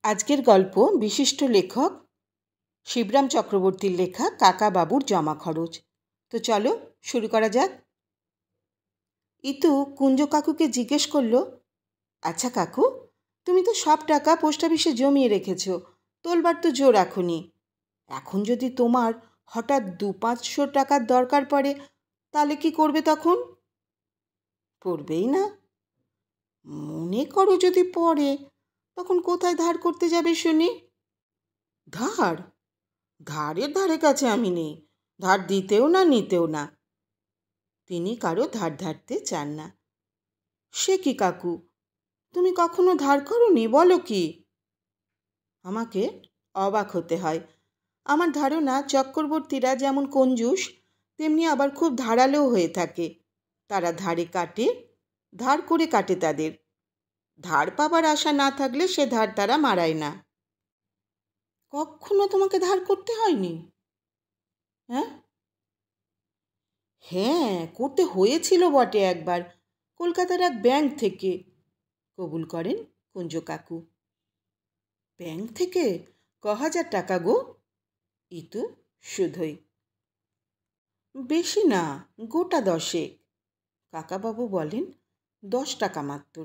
আজকের গল্প বিশিষ্ট লেখক শিবরাম চক্রবর্তীর লেখা কাকা বাবুর জমা খরচ। তো চলো শুরু করা যাক। ইতু কুঞ্জ কাকুকে জিজ্ঞেস করলো, আচ্ছা কাকু, তুমি তো সব টাকা পোস্ট অফিসে জমিয়ে রেখেছ, তোলবার তো জো রাখুনি। এখন যদি তোমার হঠাৎ 200-500 টাকার দরকার পড়ে, তাহলে কি করবে তখন? পড়বেই না। মনে করো যদি পড়ে, তখন কোথায় ধার করতে যাবে শুনি? ধার? ধারের ধারে কাছে আমি নেই, ধার দিতেও না নিতেও না। তিনি কারো ধার ধারতে চান না। সে কি কাকু, তুমি কখনো ধার করোনি? বলো কি? আমাকে অবাক হতে হয়। আমার ধারণা চক্রবর্তীরা যেমন কঞ্জুস, তেমনি আবার খুব ধারালো হয়ে থাকে। তারা ধারে কাটে, ধার করে কাটে তাদের। ধার পাবার আশা না থাকলে সে ধার তারা মারায় না। কখনো তোমাকে ধার করতে হয়নি? হ্যাঁ হ্যাঁ, করতে হয়েছিল বটে একবার, কলকাতার এক ব্যাংক থেকে, কবুল করেন কুঞ্জ কাকু। ব্যাংক থেকে? ক'1000 টাকা গো? ইতু শুধোই। বেশি না, গোটা 10। কাকাবাবু বলেন, 10 টাকা মাত্র।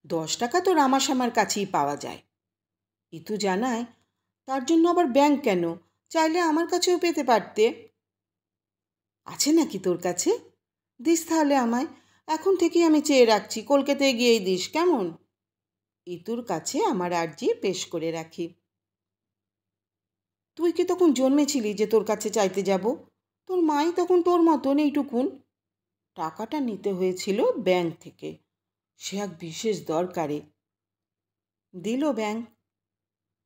10 টাকা তো রামাসামার কাছেই পাওয়া যায়। ইতু জানায়, তার জন্য আবার ব্যাংক কেন? চাইলে আমার কাছেও পেতে পারতে। আছে নাকি তোর কাছে? দিস তাহলে আমায়। এখন থেকেই আমি চেয়ে রাখছি, কলকাতায় গিয়েই দিস, কেমন? ইতুর কাছে আমার আর্জি পেশ করে রাখি। তুই কি তখন জন্মেছিলি যে তোর কাছে চাইতে যাব? তোর মাই তখন তোর মতন এইটুকুন। টাকাটা নিতে হয়েছিল ব্যাংক থেকে, সে এক বিশেষ দরকারে। দিল ব্যাংক।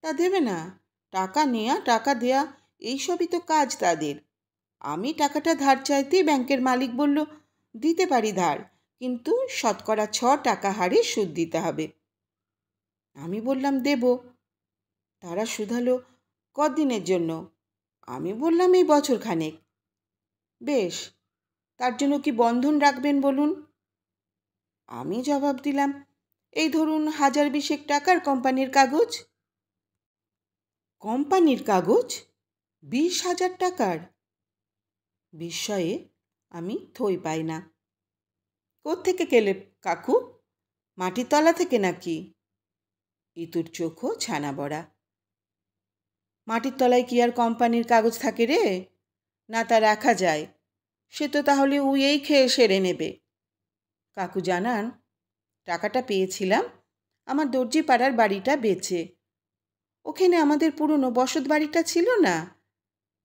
তা দেবে না? টাকা নেয়া টাকা দেয়া এইসবই তো কাজ তাদের। আমি টাকাটা ধার চাইতেই ব্যাংকের মালিক বলল, দিতে পারি ধার, কিন্তু 6% টাকা হারে সুদ দিতে হবে। আমি বললাম দেব। তারা শুধালো, কদিনের জন্য? আমি বললাম এই বছরখানেক। বেশ, তার জন্য কি বন্ধন রাখবেন বলুন? আমি জবাব দিলাম, এই ধরুন 1020 টাকার কোম্পানির কাগজ। কোম্পানির কাগজ? 20,000 টাকার? বিস্ময়ে আমি থই পাই না। কোত্থেকে কেলে কাকু? মাটির তলা থেকে নাকি? ইতুর চোখও ছানা বড়া। মাটির তলায় কি আর কোম্পানির কাগজ থাকে রে? না তা রাখা যায়? সে তো তাহলে উইয়েই খেয়ে সেরে নেবে। কাকু জানান, টাকাটা পেয়েছিলাম আমার দর্জি পাড়ার বাড়িটা বেচে। ওখানে আমাদের পুরনো বসত বাড়িটা ছিল না?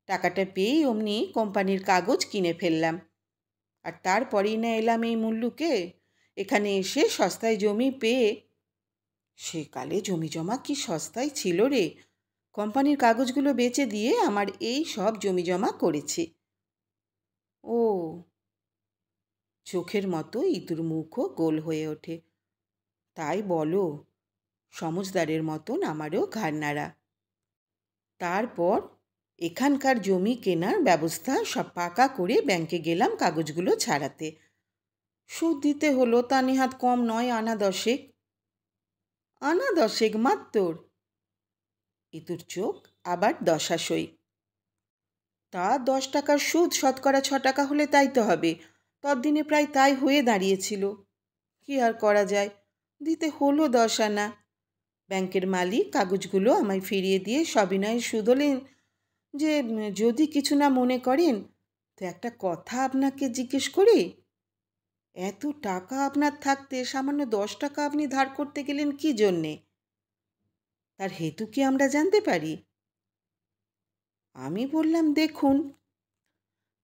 টাকাটা পেয়েই অমনি কোম্পানির কাগজ কিনে ফেললাম। আর তারপরেই না এলাম এই মুল্লুকে, এখানে এসে সস্তায় জমি পেয়ে। সেকালে জমি জমা কি সস্তায় ছিল রে! কোম্পানির কাগজগুলো বেচে দিয়ে আমার এই সব জমি জমা করেছে। ও, চোখের মতো ইতুর মুখও গোল হয়ে ওঠে। তাই বলো, সমজদারের মতন আমারও ঘাড় নাড়া। তারপর এখানকার জমি কেনার ব্যবস্থা সব পাকা করে ব্যাংকে গেলাম কাগজগুলো ছাড়াতে। সুদ দিতে হলো তা নেহাত কম নয়, আনা 10। আনা 10 মাত্র? ইতুর চোখ আবার দশাসই। তা 10 টাকার সুদ 6% টাকা হলে তাই তো হবে। ততদিনে প্রায় তাই হয়ে দাঁড়িয়েছিল। কি আর করা যায়, দিতে হলো 10 আনা। ব্যাংকের মালিক কাগজগুলো আমায় ফিরিয়ে দিয়ে সবিনয়ে শুধলেন যে, যদি কিছু না মনে করেন তো একটা কথা আপনাকে জিজ্ঞেস করি। এত টাকা আপনার থাকতে সামান্য 10 টাকা আপনি ধার করতে গেলেন কি জন্যে? তার হেতু কি আমরা জানতে পারি? আমি বললাম, দেখুন,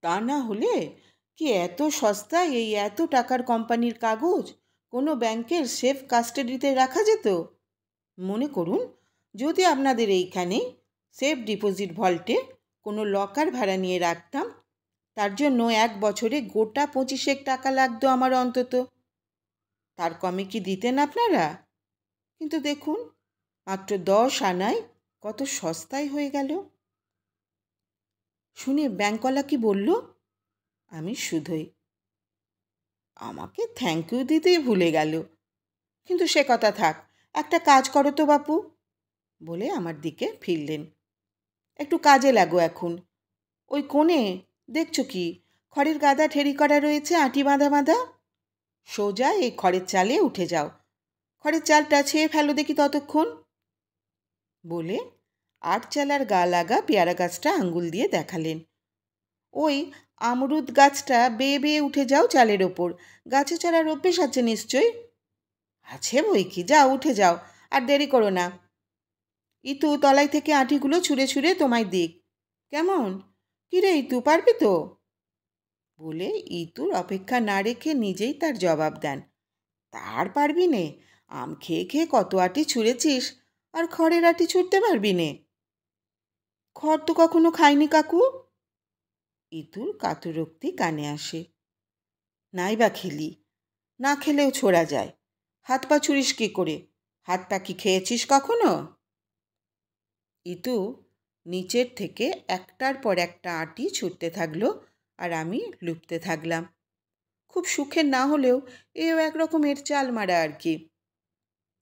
তা না হলে কি এত সস্তায় এই এত টাকার কোম্পানির কাগজ কোনো ব্যাংকের সেফ কাস্টাডিতে রাখা যেত? মনে করুন, যদি আপনাদের এইখানে সেফ ডিপোজিট ভল্টে কোনো লকার ভাড়া নিয়ে রাখতাম, তার জন্য 1 বছরে গোটা 25 টাকা লাগতো আমার অন্তত। তার কমে কি দিতেন আপনারা? কিন্তু দেখুন, মাত্র 10 আনায় কত সস্তায় হয়ে গেল। শুনে ব্যাংকওয়ালা কি বলল? আমি শুধোই, আমাকে থ্যাংক ইউ দিতেই ভুলে গেল। কিন্তু সে কথা থাক, একটা কাজ করো তো বাপু, বলে আমার দিকে ফিরলেন। একটু কাজে লাগো এখন। ওই কোণে দেখছো কি খড়ের গাদা ঠেরি করা রয়েছে, আঁটি বাঁধা বাঁধা? সোজা এই খড়ের চালে উঠে যাও। খড়ের চালটা ছেয়ে ফেলো দেখি ততক্ষণ। বলে আটচালার গা লাগা পেয়ারা গাছটা আঙ্গুল দিয়ে দেখালেন। ওই আমরুদ গাছটা বেয়ে বেয়ে উঠে যাও চালের ওপর। গাছে চড়ার অভ্যেস আছে নিশ্চয়ই? আছে বই কি, যাও উঠে যাও, আর দেরি করো না। ইতু তলায় থেকে আঁটিগুলো ছুঁড়ে ছুঁড়ে তোমায় দিক। কেমন? কিরে ইতু, পারবি তো? বলে ইতুর অপেক্ষা না রেখে নিজেই তার জবাব দেন। তার পারবি নে? আম খেয়ে খেয়ে কত আঁটি ছুঁড়েছিস, আর খড়ের আঁটি ছুঁড়তে পারবি নে? খড় তো কখনো খাইনি কাকু। ইতুর কাতরোক্তি কানে আসে। নাই বা খেলি, না খেলেও ছোড়া যায়। হাত পা ছুঁড়িস কী করে? হাত পা কি খেয়েছিস কখনো? ইতু নিচের থেকে একটার পর একটা আঁটি ছুটতে থাকলো, আর আমি লুপতে থাকলাম। খুব সুখের না হলেও এও এক রকমের চাল মারা আর কি।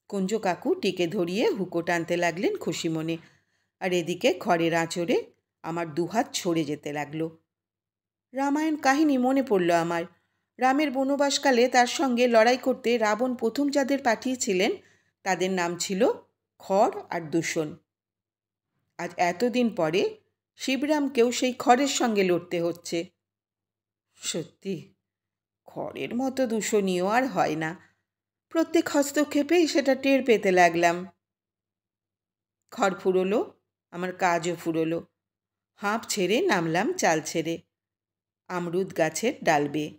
কুঞ্জ কাকু টিকে ধরিয়ে হুকো টানতে লাগলেন খুশি মনে, আর এদিকে খড়ের আঁচড়ে আমার দুহাত ছড়ে যেতে লাগলো। রামায়ণ কাহিনী মনে পড়ল আমার। রামের বনবাসকালে তার সঙ্গে লড়াই করতে রাবণ প্রথম যাদের পাঠিয়েছিলেন তাদের নাম ছিল খড় আর দূষণ। আজ এতদিন পরে শিবরামকেও সেই খড়ের সঙ্গে লড়তে হচ্ছে। সত্যি খড়ের মতো দূষণীয় আর হয় না। প্রত্যেক হস্তক্ষেপেই সেটা টের পেতে লাগলাম। খড় ফুরোলো, আমার কাজও ফুরোলো। হাঁপ ছেড়ে নামলাম চাল ছেড়ে আমরুদ গাছের ডাল বেয়ে।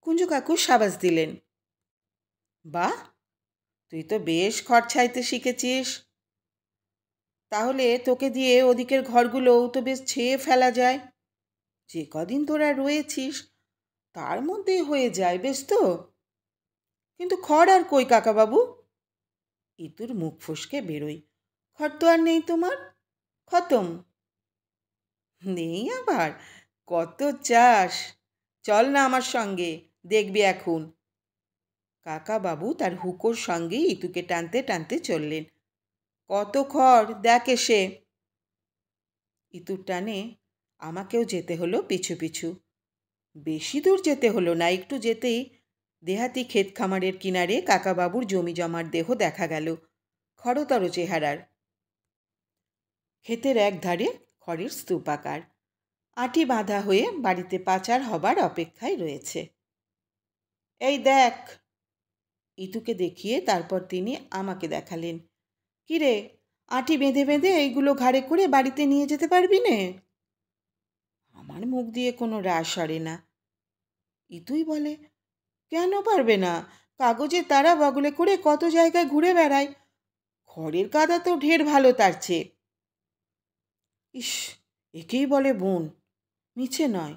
কুঞ্জ কাকু সাবাস দিলেন। বাহ, তুই তো বেশ খড় ছাইতে শিখেছিস। তাহলে তোকে দিয়ে ওদিকের ঘরগুলোও তো বেশ ছেয়ে ফেলা যায়। যে কদিন তোরা রয়েছিস তার মধ্যে হয়ে যায় বেশ তো। কিন্তু খড় আর কই কাকাবাবু? ইতুর মুখ ফসকে বেরোয়। খড় তো আর নেই তোমার, খতম। নেই আবার? কত চাস? চল না আমার সঙ্গে, দেখবি এখন। কাকাবাবু তার হুকোর সঙ্গে ইতুকে টানতে টানতে চললেন। কত খড় দেখ এসে। ইতুর টানে আমাকেও যেতে হলো পিছু পিছু। বেশি দূর যেতে হলো না, একটু যেতেই দেহাতি ক্ষেত খামারের কিনারে কাকাবাবুর জমি জমার দেহ দেখা গেল, খড়তর চেহারার। ক্ষেতের এক ধারে খড়ের স্তূপাকার আঁটি বাঁধা হয়ে বাড়িতে পাচার হবার অপেক্ষায় রয়েছে। এই দেখ। ইতুকে দেখিয়ে তারপর তিনি আমাকে দেখালেন। কিরে, আঁটি বেঁধে বেঁধে এইগুলো ঘাড়ে করে বাড়িতে নিয়ে যেতে পারবি নে? আমার মুখ দিয়ে কোনো রাশ সরে না। ইতুই বলে, কেন পারবে না? কাগজের তারা বগলে করে কত জায়গায় ঘুরে বেড়ায়। খড়ের গাদা তো ঢের ভালো তার চেয়ে। ইস, একেই বলে বোন। মিছে নয়,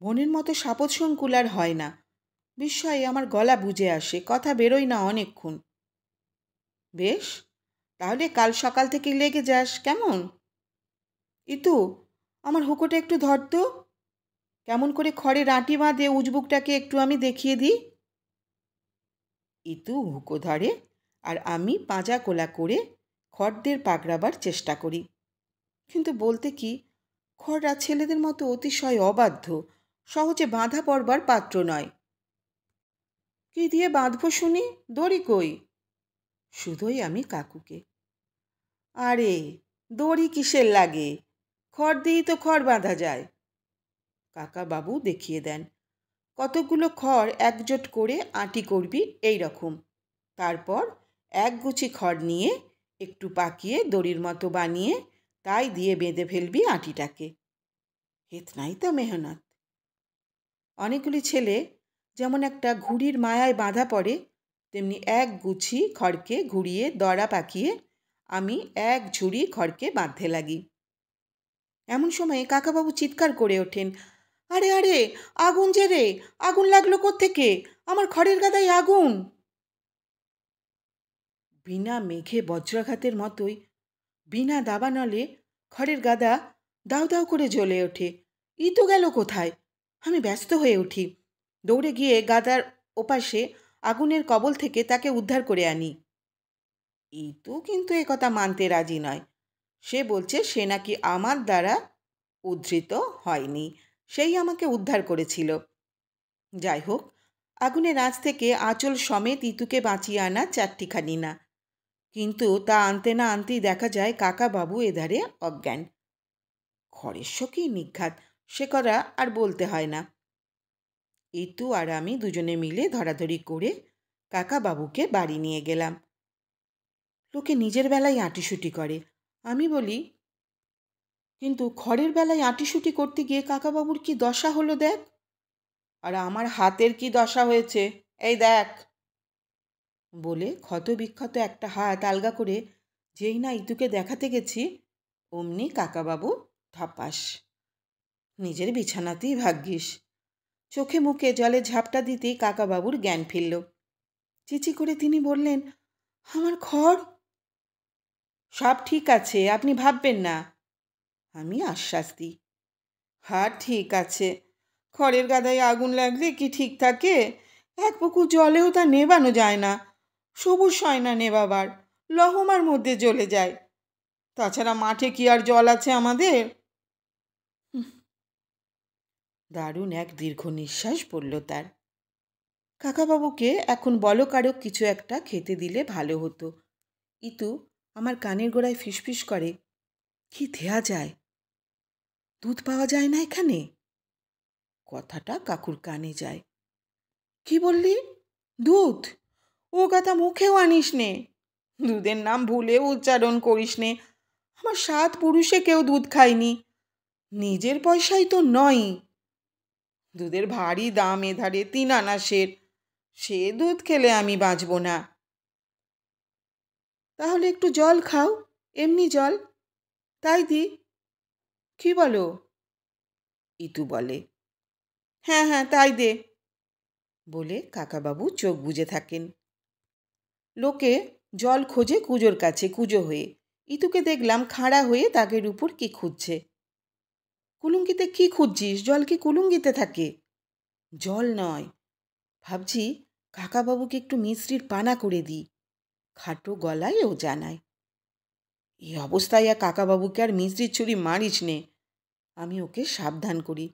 বোনের মতো সাপোৎসঙ্কুল আর হয় না। বিস্ময়ে আমার গলা বুজে আসে, কথা বেরোয় না অনেকক্ষণ। বেশ, তাহলে কাল সকাল থেকে লেগে যাস, কেমন? ইতু, আমার হুকোটা একটু ধর তো। কেমন করে খড়ের আঁটি বাঁধে উজবুকটাকে একটু আমি দেখিয়ে দিই। ইতু হুকো ধরে, আর আমি পাঁজা কোলা করে খড়দের পাকড়াবার চেষ্টা করি। কিন্তু বলতে কি, খড়রা ছেলেদের মতো অতিশয় অবাধ্য, সহজে বাঁধা পড়বার পাত্র নয়। কি দিয়ে বাঁধব শুনি? দড়ি কই? শুধুই আমি কাকুকে। আরে, দড়ি কিসের লাগে? খড় দিয়েই তো খড় বাঁধা যায়। কাকাবাবু দেখিয়ে দেন। কতগুলো খড় একজোট করে আঁটি করবি এই রকম। তারপর একগুছি খড় নিয়ে একটু পাকিয়ে দড়ির মতো বানিয়ে তাই দিয়ে বেঁধে ফেলবি আঁটিটাকে। হেতনাই তো মেহনত। অনেকগুলি ছেলে যেমন একটা ঘুড়ির মায়ায় বাঁধা পড়ে, তেমনি এক গুছি খড়কে ঘুরিয়ে দড়া পাকিয়ে আমি এক ঝুড়ি খড়কে বাঁধতে লাগি। এমন সময় কাকাবাবু চিৎকার করে ওঠেন, আরে আরে, আগুন যে রে, আগুন লাগলো কোত্থেকে? আমার খড়ের গাদায় আগুন! বিনা মেঘে বজ্রাঘাতের মতোই বিনা দাবানলে খড়ের গাদা দাউ দাউ করে জ্বলে ওঠে। ইতু গেল কোথায়? আমি ব্যস্ত হয়ে উঠি। দৌড়ে গিয়ে গাদার ওপাশে আগুনের কবল থেকে তাকে উদ্ধার করে আনি। ইতু কিন্তু একথা মানতে রাজি নয়। সে বলছে সে নাকি আমার দ্বারা উদ্ধৃত হয়নি, সেই আমাকে উদ্ধার করেছিল। যাই হোক, আগুনের আঁচ থেকে আঁচল সমেত ইতুকে বাঁচিয়ে আনা চারটিখানি না, কিন্তু তা আনতে না আনতেই দেখা যায় কাকাবাবু এধারে অজ্ঞান। খড়ের শোকেই নিঘাত, সে করা আর বলতে হয় না। ইতু আর আমি দুজনে মিলে ধরাধরি করে কাকাবাবুকে বাড়ি নিয়ে গেলাম। লোকে নিজের বেলায় আঁটিসুটি করে, আমি বলি, কিন্তু খড়ের বেলায় আঁটিসুটি করতে গিয়ে কাকাবাবুর কি দশা হলো দেখ, আর আমার হাতের কি দশা হয়েছে এই দেখ। বলে ক্ষতবিক্ষত একটা হাত আলগা করে যেই না ইতুকে দেখাতে গেছি, অমনি কাকাবাবু ধপাস। নিজের বিছানাতেই ভাগ্যিস। চোখে মুখে জলে ঝাপটা দিতেই কাকাবাবুর জ্ঞান ফিরল। চিচি করে তিনি বললেন, আমার খড়। সব ঠিক আছে, আপনি ভাববেন না, আমি আশ্বাস দিই। হ্যাঁ ঠিক আছে, খড়ের গাদায় আগুন লাগলে কি ঠিক থাকে? এক পুকুর জলেও তা নেবানো যায় না, সবুজ হয় না নেবাবার, লহমার মধ্যে জ্বলে যায়। তাছাড়া মাঠে কি আর জল আছে আমাদের? দারুণ এক দীর্ঘ নিঃশ্বাস পড়ল তার। কাকাবাবুকে এখন বলকারক কিছু একটা খেতে দিলে ভালো হতো। ইতু আমার কানের গোড়ায় ফিসফিস করে, কি দেয়া যায়? দুধ পাওয়া যায় না এখানে? কথাটা কাকুর কানে যায়। কি বললি? দুধ? ও কথা মুখেও আনিস নে, দুধের নাম ভুলেও উচ্চারণ করিস নে। আমার 7 পুরুষে কেউ দুধ খায়নি, নিজের পয়সাই তো নয়। দুধের ভারী দাম এধারে 3 আনা সের, সে দুধ খেলে আমি বাঁচব না। তাহলে একটু জল খাও, এমনি জল, তাই দি। কি বলো? ইতু বলে। হ্যাঁ হ্যাঁ তাই দে, বলে কাকাবাবু চোখ বুজে থাকেন। লোকে জল খোঁজে কুজোর কাছে কুজো হয়ে। ইতুকে দেখলাম খাড়া হয়ে তাকের উপর কি খুঁজছে। কুলুঙ্গিতে কি খুঁজছিস? জল কি কুলুঙ্গিতে থাকে? জল নয়, ভাবছি কাকাবাবুকে একটু মিশ্রির পানা করে দিই, খাটো গলায় ও জানায়। এই অবস্থায় আর কাকাবাবুকে আর মিশ্রির ছুরি মারিস নে, আমি ওকে সাবধান করি,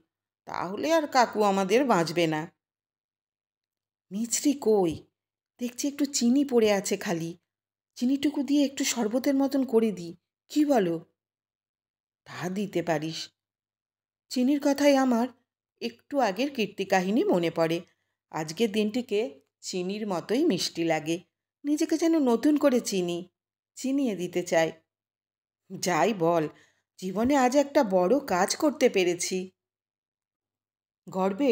তাহলে আর কাকু আমাদের বাঁচবে না। মিছরি কই? দেখছি একটু চিনি পড়ে আছে খালি, চিনিটুকু দিয়ে একটু শরবতের মতন করে দিই, কি বলো? তা দিতে পারিস। চিনির কথায় আমার একটু আগের কীর্তিকাহিনী মনে পড়ে। আজকের দিনটিকে চিনির মতোই মিষ্টি লাগে, নিজেকে যেন নতুন করে চিনিয়ে দিতে চাই। যাই বল, জীবনে আজ একটা বড় কাজ করতে পেরেছি। গর্বে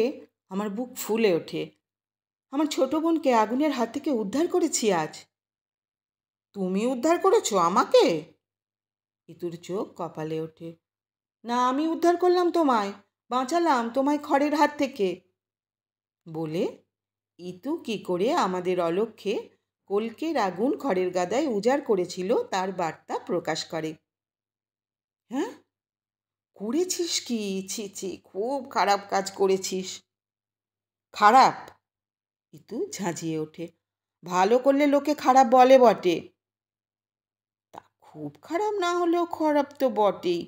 আমার বুক ফুলে ওঠে। আমার ছোট বোনকে আগুনের হাত থেকে উদ্ধার করেছি আজ। তুমি উদ্ধার করেছো আমাকে? ইতুর চোখ কপালে ওঠে। না, আমি উদ্ধার করলাম তোমায়, বাঁচালাম তোমায় খড়ের হাত থেকে। বলে ইতু কি করে আমাদের অলক্ষ্যে কলকের আগুন খড়ের গাদায় উজাড় করেছিল তার বার্তা প্রকাশ করে। হ্যাঁ, করেছিস কি? ছি ছি, খুব খারাপ কাজ করেছিস। খারাপ? ইতু ঝাঁঝিয়ে ওঠে। ভালো করলে লোকে খারাপ বলে বটে। তা খুব খারাপ না হলেও খারাপ তো বটেই।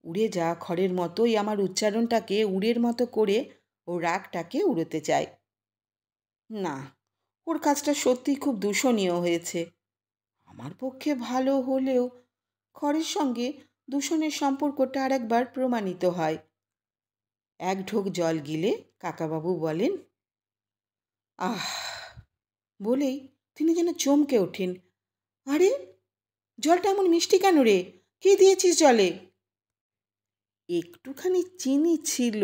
উড়ে যা খড়ের মতোই আমার উচ্চারণটাকে উড়ের মতো করে ও রাগটাকে উড়োতে চায়। না, ওর কাজটা সত্যিই খুব দূষণীয় হয়েছে। আমার পক্ষে ভালো হলেও খড়ের সঙ্গে দূষণের সম্পর্কটা আর একবার প্রমাণিত হয়। এক ঢোক জল গিলে কাকাবাবু বলেন, আহ, বলেই তিনি যেন চমকে ওঠেন। আরে, জলটা এমন মিষ্টি কেন রে? কি দিয়েছিস জলে? একটুখানি চিনি ছিল,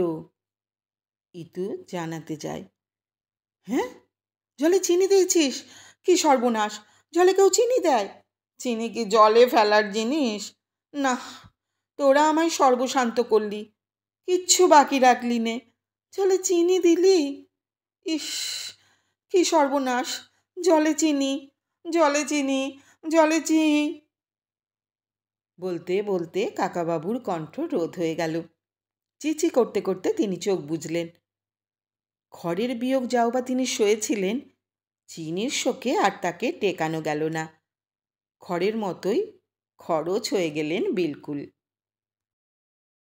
ইতু জানাতে যায়। হ্যাঁ, জলে চিনি দিয়েছিস? কি সর্বনাশ, জলে কেউ চিনি দেয়? চিনি কি জলে ফেলার জিনিস? না, তোরা আমায় সর্বশান্ত করলি, কিচ্ছু বাকি রাখলি নে, জলে চিনি দিলি? ইস, কি সর্বনাশ! জলে চিনি, জলে চিনি, জলে চিনি। বলতে বলতে কাকাবাবুর কণ্ঠ রোধ হয়ে গেল। চিচি করতে করতে তিনি চোখ বুজলেন। খড়ের বিয়োগ যাও বা তিনি সয়েছিলেন, চিনির শোকে আর তাকে টেকানো গেল না। খড়ের মতোই খরচ হয়ে গেলেন বিলকুল।